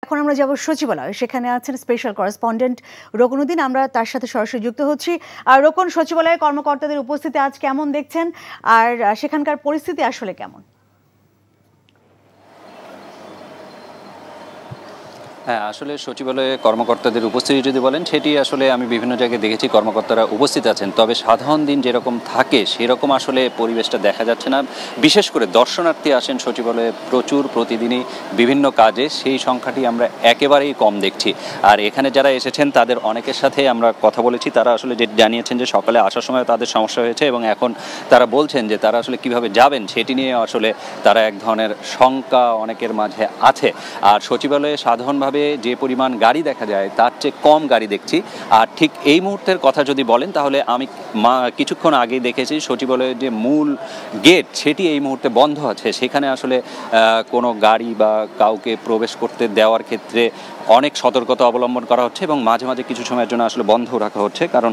এখন আমরা যাব সচিবালয়, সেখানে আছেন স্পেশাল করেসপন্ডেন্ট রোকনউদ্দিন। আমরা তার সাথে সরাসরি যুক্ত হচ্ছি। আর রোকন, সচিবালয়ে কর্মকর্তাদের উপস্থিতি আজ কেমন দেখছেন, আর সেখানকার পরিস্থিতি আসলে কেমন? হ্যাঁ, আসলে সচিবালয়ে কর্মকর্তাদের উপস্থিতি যদি বলেন, সেটি আসলে আমি বিভিন্ন জায়গায় দেখেছি কর্মকর্তারা উপস্থিত আছেন, তবে সাধারণ দিন যেরকম থাকে সেরকম আসলে পরিবেশটা দেখা যাচ্ছে না। বিশেষ করে দর্শনার্থী আসেন সচিবালয়ে প্রচুর, প্রতিদিনই বিভিন্ন কাজে, সেই সংখ্যাটি আমরা একেবারেই কম দেখছি। আর এখানে যারা এসেছেন তাদের অনেকের সাথে আমরা কথা বলেছি, তারা আসলে যে জানিয়েছেন যে সকালে আসার সময় তাদের সমস্যা হয়েছে এবং এখন তারা বলছেন যে তারা আসলে কিভাবে যাবেন সেটি নিয়ে আসলে তারা এক ধরনের শঙ্কা অনেকের মাঝে আছে। আর সচিবালয়ে সাধারণভাবে যে পরিমাণ গাড়ি দেখা যায় তার চেয়ে কম গাড়ি দেখছি। আর ঠিক এই মুহূর্তের কথা যদি বলেন, তাহলে আমি কিছুক্ষণ আগেই দেখেছি সচিবালয়ের যে মূল গেট সেটি এই মুহূর্তে বন্ধ আছে। সেখানে আসলে কোনো গাড়ি বা কাউকে প্রবেশ করতে দেওয়ার ক্ষেত্রে অনেক সতর্কতা অবলম্বন করা হচ্ছে এবং মাঝে মাঝে কিছু সময়ের জন্য আসলে বন্ধ রাখা হচ্ছে, কারণ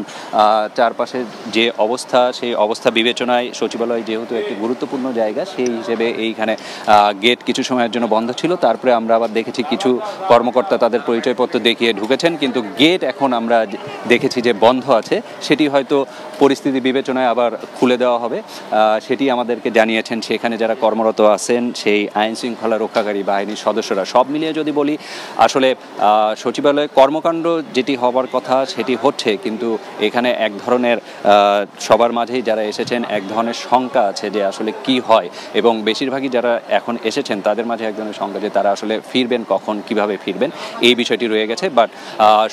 চারপাশে যে অবস্থা সেই অবস্থা বিবেচনায় সচিবালয় যেহেতু একটি গুরুত্বপূর্ণ জায়গা, সেই হিসেবে এইখানে গেট কিছু সময়ের জন্য বন্ধ ছিল। তারপরে আমরা আবার দেখেছি কিছু কর্মকর্তা তাদের পরিচয়পত্র দেখিয়ে ঢুকেছেন, কিন্তু গেট এখন আমরা দেখেছি যে বন্ধ আছে। সেটি হয়তো পরিস্থিতি বিবেচনায় আবার খুলে দেওয়া হবে, সেটি আমাদেরকে জানিয়েছেন সেখানে যারা কর্মরত আছেন, সেই আইন শৃঙ্খলা রক্ষাকারী বাহিনীর সদস্যরা। সব মিলিয়ে যদি বলি, আসলে সচিবালয়ে কর্মকাণ্ড যেটি হবার কথা সেটি হচ্ছে, কিন্তু এখানে এক ধরনের সবার মাঝেই যারা এসেছেন এক ধরনের শঙ্কা আছে যে আসলে কি হয়, এবং বেশিরভাগই যারা এখন এসেছেন তাদের মাঝে এক ধরনের শঙ্কা যে তারা আসলে ফিরবেন কখন, কিভাবে ফিরবেন, এই বিষয়টি রয়ে গেছে। বাট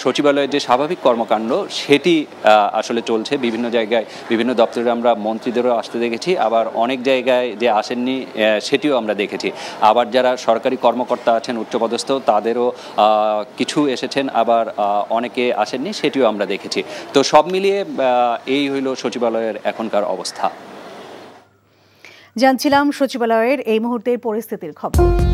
সচিবালয়ের যে স্বাভাবিক কর্মকাণ্ড সেটি আসলে চলছে। বিভিন্ন জায়গায় বিভিন্ন দপ্তরে আমরা মন্ত্রীদেরও আসতে দেখেছি, আবার অনেক জায়গায় যে আসেননি সেটিও আমরা দেখেছি। আবার যারা সরকারি কর্মকর্তা আছেন উচ্চপদস্থ তাদেরও কিছু এসেছেন, আবার অনেকে আসেননি, সেটিও আমরা দেখেছি। তো সব মিলিয়ে এই হইল সচিবালয়ের এখনকার অবস্থা। জানছিলাম সচিবালয়ের এই মুহূর্তের পরিস্থিতির খবর।